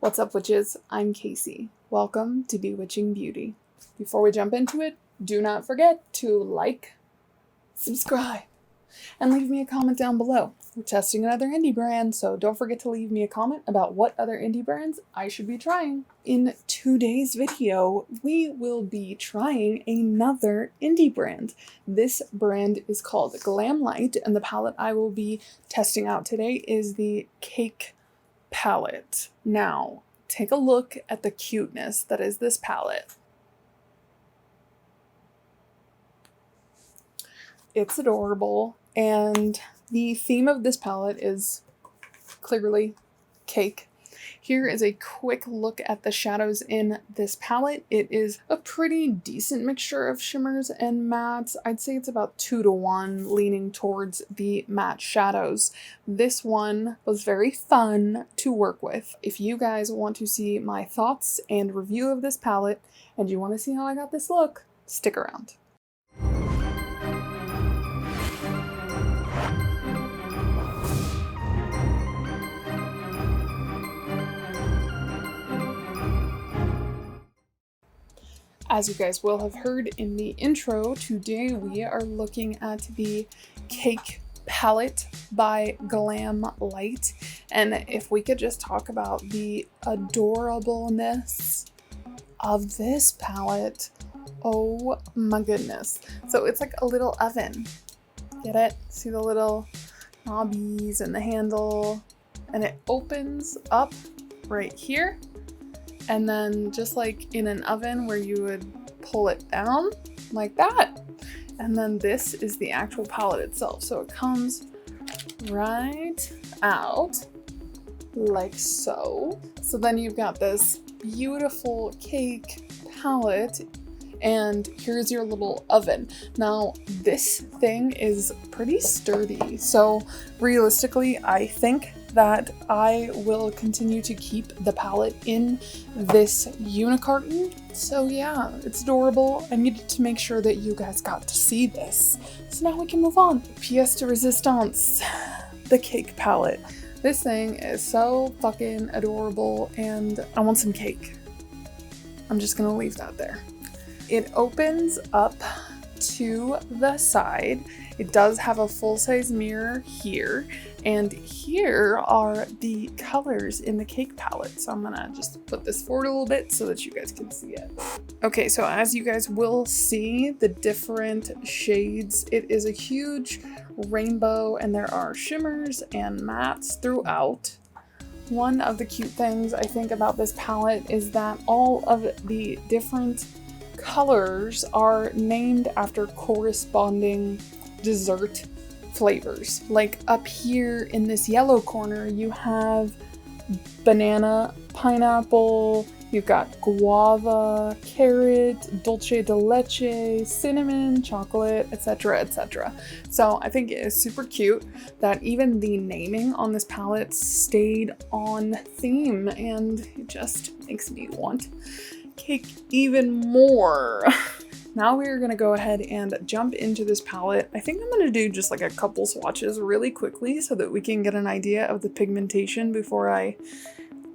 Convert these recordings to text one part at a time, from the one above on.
What's up, witches? I'm Casey. Welcome to Bewitching Beauty. Before we jump into it, do not forget to like, subscribe, and leave me a comment down below. We're testing another indie brand, so don't forget to leave me a comment about what other indie brands I should be trying. In today's video, we will be trying another indie brand. This brand is called Glamlite, and the palette I will be testing out today is the Cake palette. Now, take a look at the cuteness that is this palette. It's adorable, and the theme of this palette is clearly cake. Here is a quick look at the shadows in this palette. It is a pretty decent mixture of shimmers and mattes. I'd say it's about 2-to-1, leaning towards the matte shadows. This one was very fun to work with. If you guys want to see my thoughts and review of this palette, and you want to see how I got this look, stick around. As you guys will have heard in the intro, today we are looking at the Cake palette by Glamlite. And if we could just talk about the adorableness of this palette, oh my goodness. So it's like a little oven. Get it? See the little knobbies and the handle? And it opens up right here. And then just like in an oven where you would pull it down like that. And then this is the actual palette itself. So it comes right out like so. So then you've got this beautiful cake palette, and here's your little oven. Now, this thing is pretty sturdy. So realistically, I think that I will continue to keep the palette in this unicarton. So yeah, it's adorable. I needed to make sure that you guys got to see this. So now we can move on. Pièce de résistance, the Cake palette. This thing is so fucking adorable, and I want some cake. I'm just gonna leave that there. It opens up to the side. It does have a full-size mirror here, and here are the colors in the Cake palette. So I'm gonna just put this forward a little bit so that you guys can see it. Okay, so as you guys will see the different shades, it is a huge rainbow, and there are shimmers and mattes throughout. One of the cute things I think about this palette is that all of the different colors are named after corresponding dessert flavors. Like up here in this yellow corner, you have banana, pineapple, you've got guava, carrot, dulce de leche, cinnamon, chocolate, etc., etc. So I think it is super cute that even the naming on this palette stayed on theme, and it just makes me want cake even more. Now we're gonna go ahead and jump into this palette. I think I'm gonna do just like a couple swatches really quickly so that we can get an idea of the pigmentation before I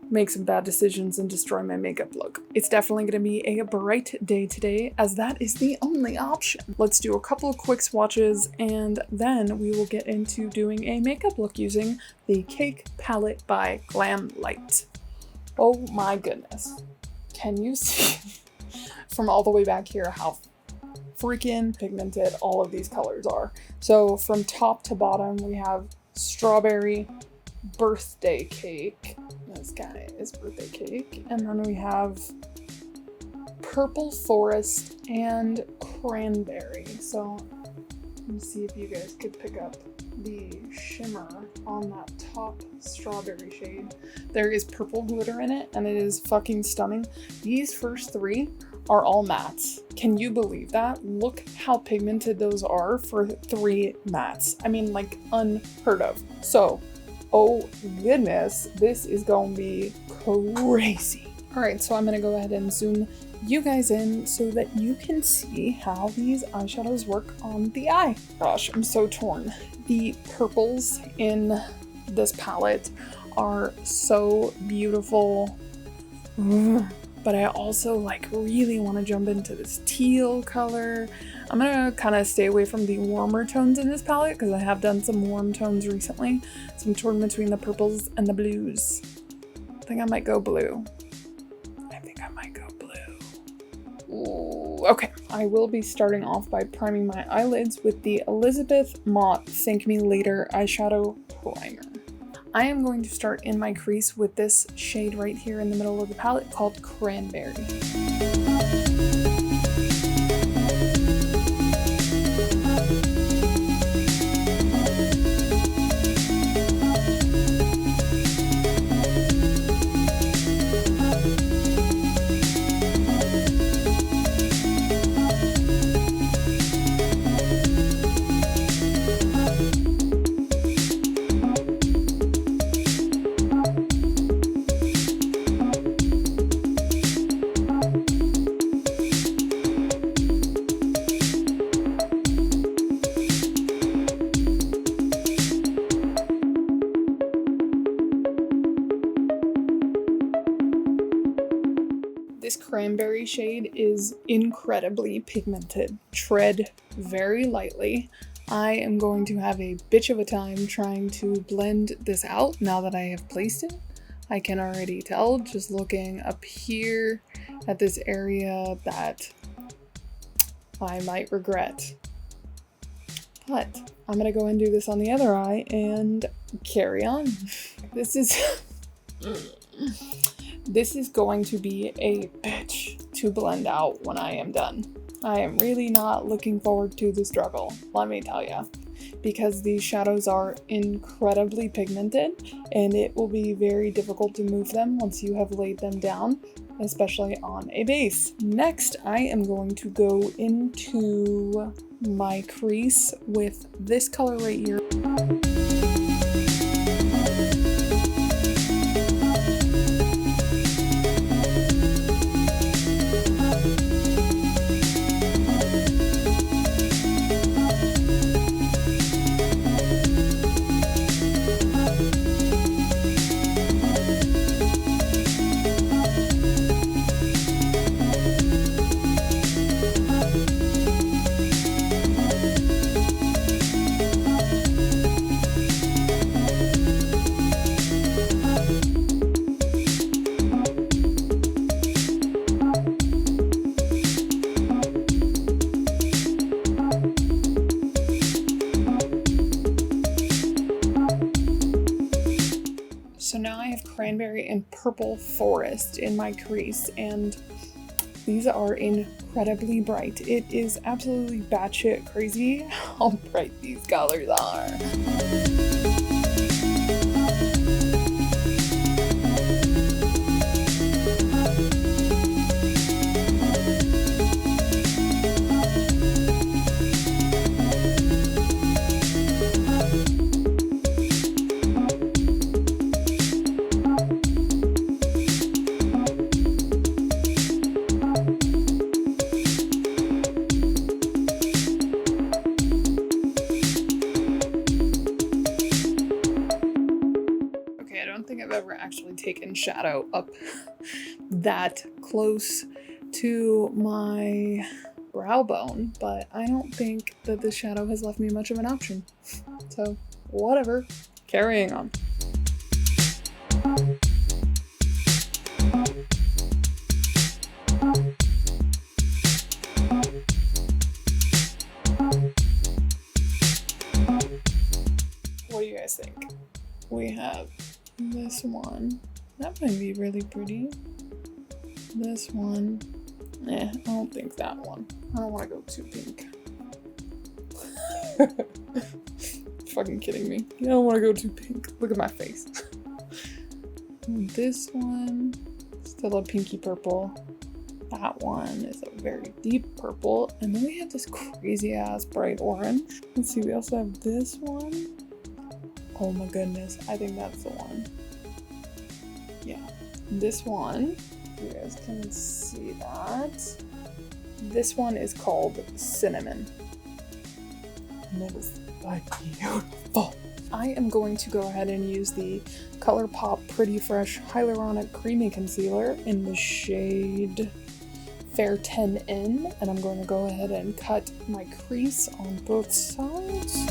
make some bad decisions and destroy my makeup look. It's definitely gonna be a bright day today, as that is the only option. Let's do a couple of quick swatches, and then we will get into doing a makeup look using the Cake palette by Glamlite. Oh my goodness. Can you see from all the way back here how freaking pigmented all of these colors are? So from top to bottom, we have strawberry, birthday cake. This guy is birthday cake. And then we have purple forest and cranberry. So let me see if you guys could pick up the shimmer on that top strawberry shade. There is purple glitter in it, and it is fucking stunning. These first three are all mattes. Can you believe that? Look how pigmented those are for 3 mattes. I mean, like, unheard of. So, oh goodness, this is gonna be crazy. All right, so I'm gonna go ahead and zoom you guys in so that you can see how these eyeshadows work on the eye. Gosh, I'm so torn. The purples in this palette are so beautiful But I also like really want to jump into this teal color. I'm gonna kind of stay away from the warmer tones in this palette because I have done some warm tones recently. So I'm torn between the purples and the blues. I think I might go blue. Ooh, okay, I will be starting off by priming my eyelids with the Elizabeth Mott Thank Me Later eyeshadow primer. I am going to start in my crease with this shade right here in the middle of the palette called Cranberry. This cranberry shade is incredibly pigmented. Tread very lightly. I am going to have a bitch of a time trying to blend this out now that I have placed it. I can already tell just looking up here at this area that I might regret. But I'm gonna go and do this on the other eye and carry on. This is going to be a bitch to blend out when I am done. I am really not looking forward to the struggle, let me tell you, because these shadows are incredibly pigmented and it will be very difficult to move them once you have laid them down, especially on a base. Next, I am going to go into my crease with this color right here. So now I have Cranberry and Purple Forest in my crease, and these are incredibly bright. It is absolutely batshit crazy how bright these colors are. I've ever actually taken shadow up that close to my brow bone, but I don't think that this shadow has left me much of an option. So whatever, carrying on. What do you guys think? We have this one. That might be really pretty. This one. I don't think that one. I don't want to go too pink. Fucking kidding me. You don't want to go too pink. Look at my face. This one, still a pinky purple. That one is a very deep purple. And then we have this crazy ass bright orange. Let's see, we also have this one. Oh my goodness, I think that's the one. Yeah, this one, you guys can see that. This one is called Cinnamon. And it is beautiful. I am going to go ahead and use the ColourPop Pretty Fresh Hyaluronic Creamy Concealer in the shade Fair 10N, and I'm going to go ahead and cut my crease on both sides.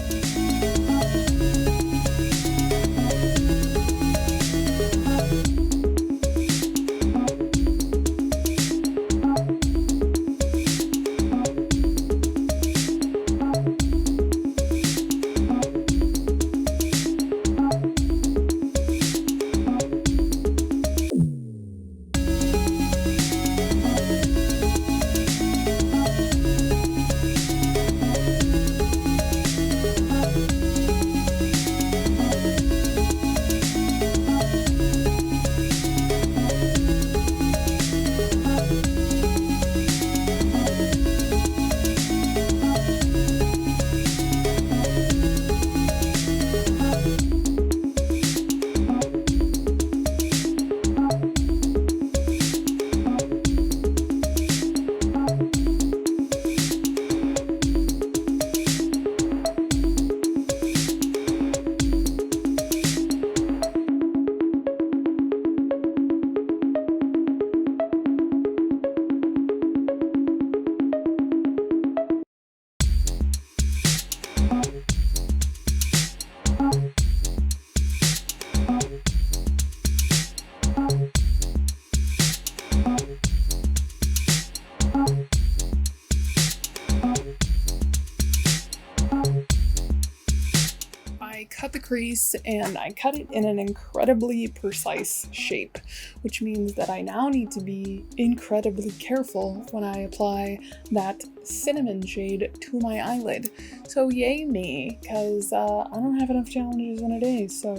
I cut the crease and I cut it in an incredibly precise shape, which means that I now need to be incredibly careful when I apply that cinnamon shade to my eyelid. So yay me, because I don't have enough challenges in a day, so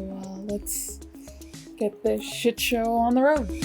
let's get this shit show on the road.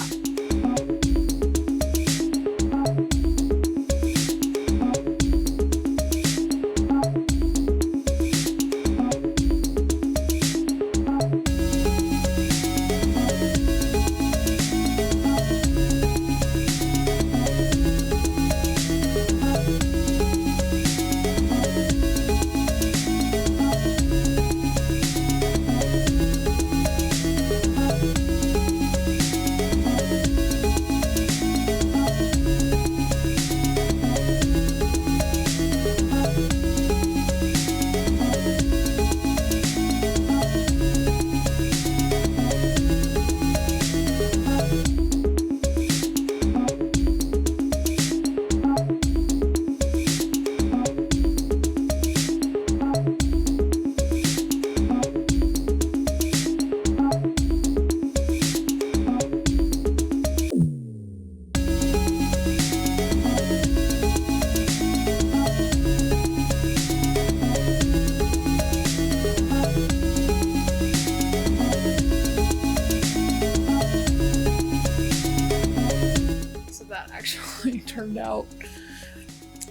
Turned out,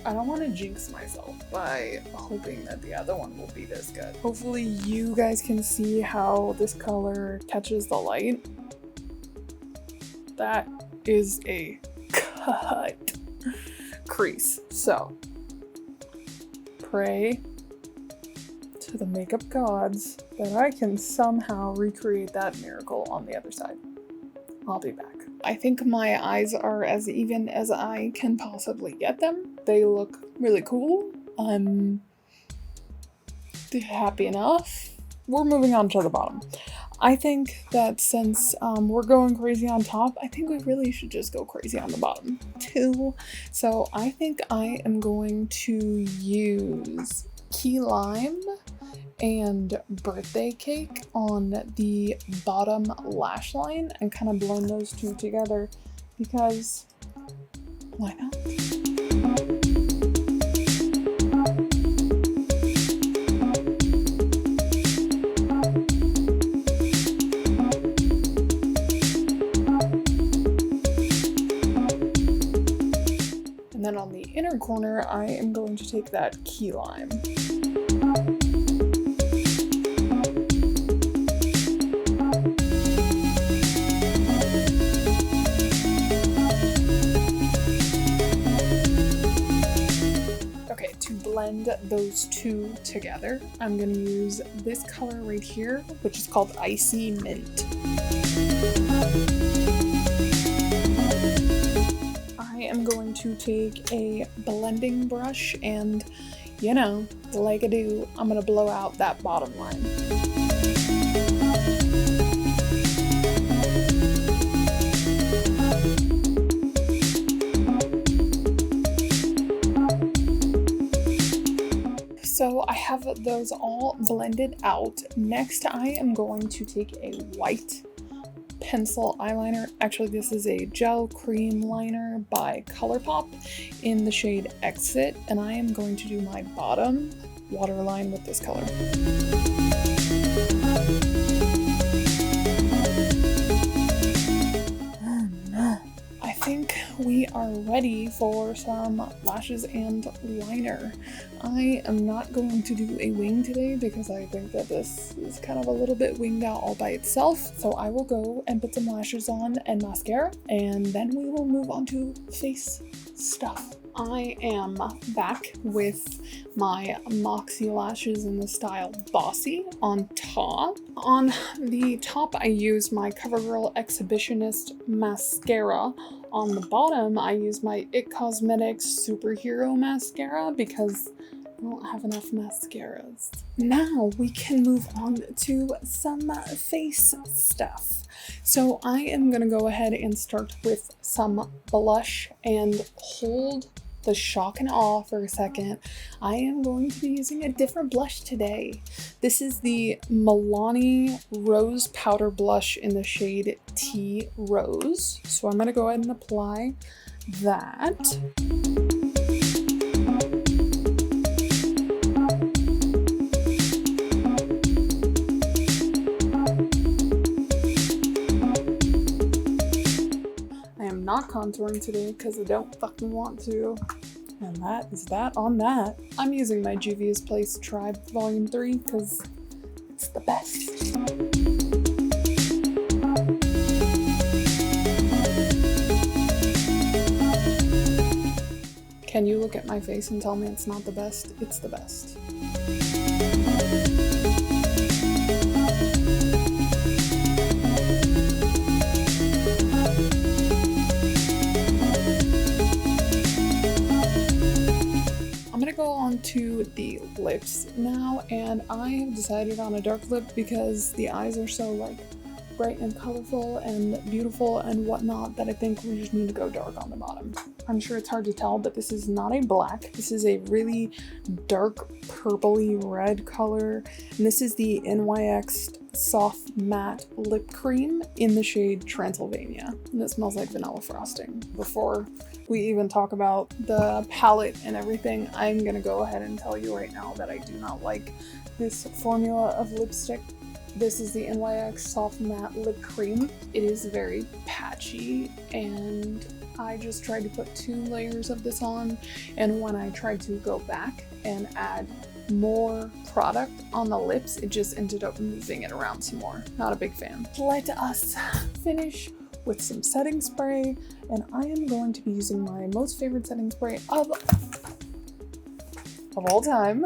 I don't want to jinx myself by hoping that the other one will be this good. Hopefully you guys can see how this color catches the light. That is a cut crease. So pray to the makeup gods that I can somehow recreate that miracle on the other side. I'll be back. I think my eyes are as even as I can possibly get them. They look really cool. I'm happy enough. We're moving on to the bottom. I think that since we're going crazy on top, I think we really should just go crazy on the bottom too. So I think I am going to use Key Lime and Birthday Cake on the bottom lash line and kind of blend those two together because why not? And then on the inner corner, I am going to take that Key Lime. Blend blend those two together, I'm going to use this color right here, which is called Icy Mint. I am going to take a blending brush and, you know, like I do, I'm going to blow out that bottom line. So I have those all blended out. Next, I am going to take a white pencil eyeliner. Actually, this is a gel cream liner by ColourPop in the shade Exit, and I am going to do my bottom waterline with this color. I think we are ready for some lashes and liner. I am not going to do a wing today because I think that this is kind of a little bit winged out all by itself. So I will go and put some lashes on and mascara, and then we will move on to face stuff. I am back with my Moxie lashes in the style Bossy on top. On the top, I used my CoverGirl Exhibitionist mascara. On the bottom, I use my It Cosmetics Superhero mascara because I don't have enough mascaras. Now we can move on to some face stuff. So I am gonna go ahead and start with some blush and hold the shock and awe for a second. I am going to be using a different blush today. This is the Milani Rose Powder Blush in the shade Tea Rose. So I'm gonna go ahead and apply that. Not contouring today because I don't fucking want to, and that is that on that. I'm using my Juvia's Place Tribe Volume 3 because it's the best. Can you look at my face and tell me it's not the best? It's the best. Go on to the lips now, and I have decided on a dark lip because the eyes are so like bright and colorful and beautiful and whatnot that I think we just need to go dark on the bottom. I'm sure it's hard to tell, but this is not a black. This is a really dark purpley red color, and this is the NYX Soft Matte Lip Cream in the shade Transylvania, and it smells like vanilla frosting. Before we even talk about the palette and everything, I'm gonna go ahead and tell you right now that I do not like this formula of lipstick. This is the NYX Soft Matte Lip Cream. It is very patchy, and I just tried to put 2 layers of this on, and when I tried to go back and add more product on the lips, it just ended up moving it around some more. Not a big fan. Let us finish with some setting spray, and I am going to be using my most favorite setting spray of all time.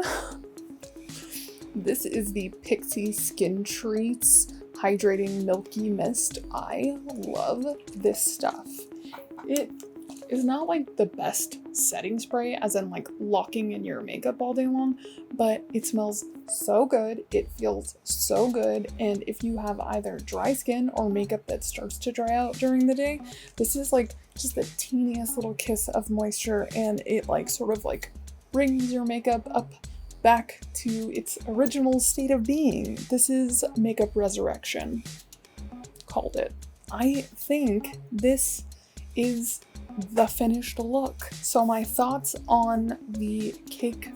This is the Pixi Skin Treats Hydrating Milky Mist. I love this stuff. It is not like the best setting spray, as in like locking in your makeup all day long, but it smells so good, it feels so good, and if you have either dry skin or makeup that starts to dry out during the day, this is like just the teeniest little kiss of moisture, and it like sort of like brings your makeup up back to its original state of being. This is Makeup Resurrection, called it. I think this is the finished look. So my thoughts on the Cake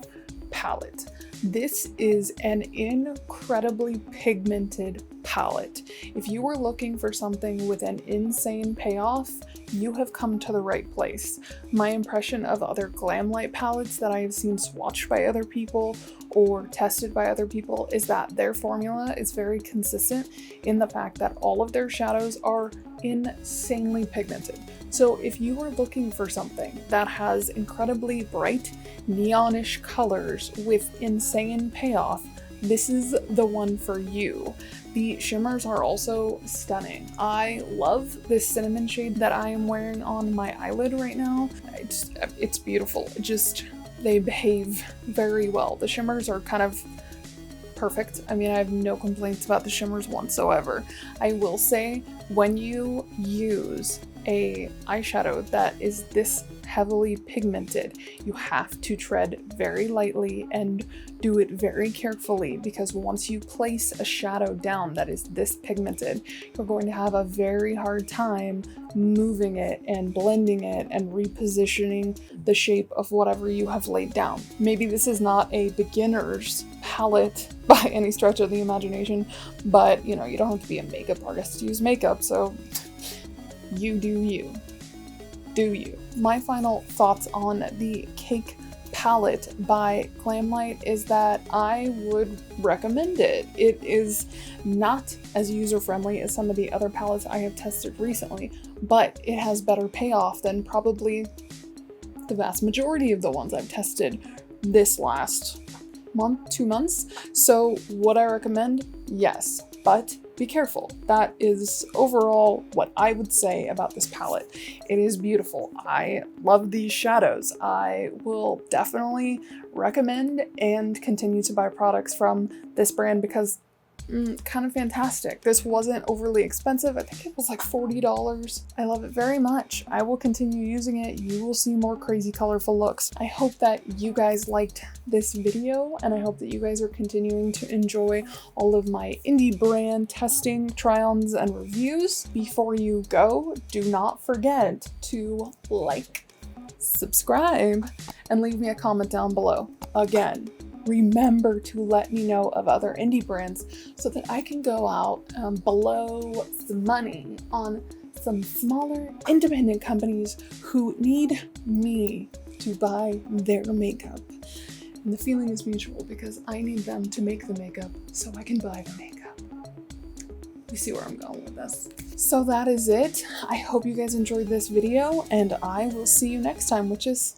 palette. This is an incredibly pigmented palette. If you were looking for something with an insane payoff, you have come to the right place. My impression of other Glamlite palettes that I have seen swatched by other people or tested by other people is that their formula is very consistent in the fact that all of their shadows are insanely pigmented. So if you are looking for something that has incredibly bright, neonish colors with insane payoff, this is the one for you. The shimmers are also stunning. I love this cinnamon shade that I am wearing on my eyelid right now. It's beautiful. They behave very well. The shimmers are kind of perfect. I mean, I have no complaints about the shimmers whatsoever. I will say, when you use a eyeshadow that is this heavily pigmented, you have to tread very lightly and do it very carefully, because once you place a shadow down that is this pigmented, you're going to have a very hard time moving it and blending it and repositioning the shape of whatever you have laid down. Maybe this is not a beginner's palette by any stretch of the imagination, but you know, you don't have to be a makeup artist to use makeup, so you do you. Do you. My final thoughts on the Cake palette by Glamlite is that I would recommend it. It is not as user-friendly as some of the other palettes I have tested recently, but it has better payoff than probably the vast majority of the ones I've tested this last month, 2 months. So would I recommend? Yes, but be careful. That is overall what I would say about this palette. It is beautiful. I love these shadows. I will definitely recommend and continue to buy products from this brand because kind of fantastic. This wasn't overly expensive. I think it was like $40. I love it very much. I will continue using it. You will see more crazy colorful looks. I hope that you guys liked this video, and I hope that you guys are continuing to enjoy all of my indie brand testing, try-ons, and reviews. Before you go, do not forget to like, subscribe, and leave me a comment down below. Again, remember to let me know of other indie brands so that I can go out blow some money on some smaller independent companies who need me to buy their makeup. And the feeling is mutual because I need them to make the makeup so I can buy the makeup. You see where I'm going with this. So that is it. I hope you guys enjoyed this video, and I will see you next time, witches.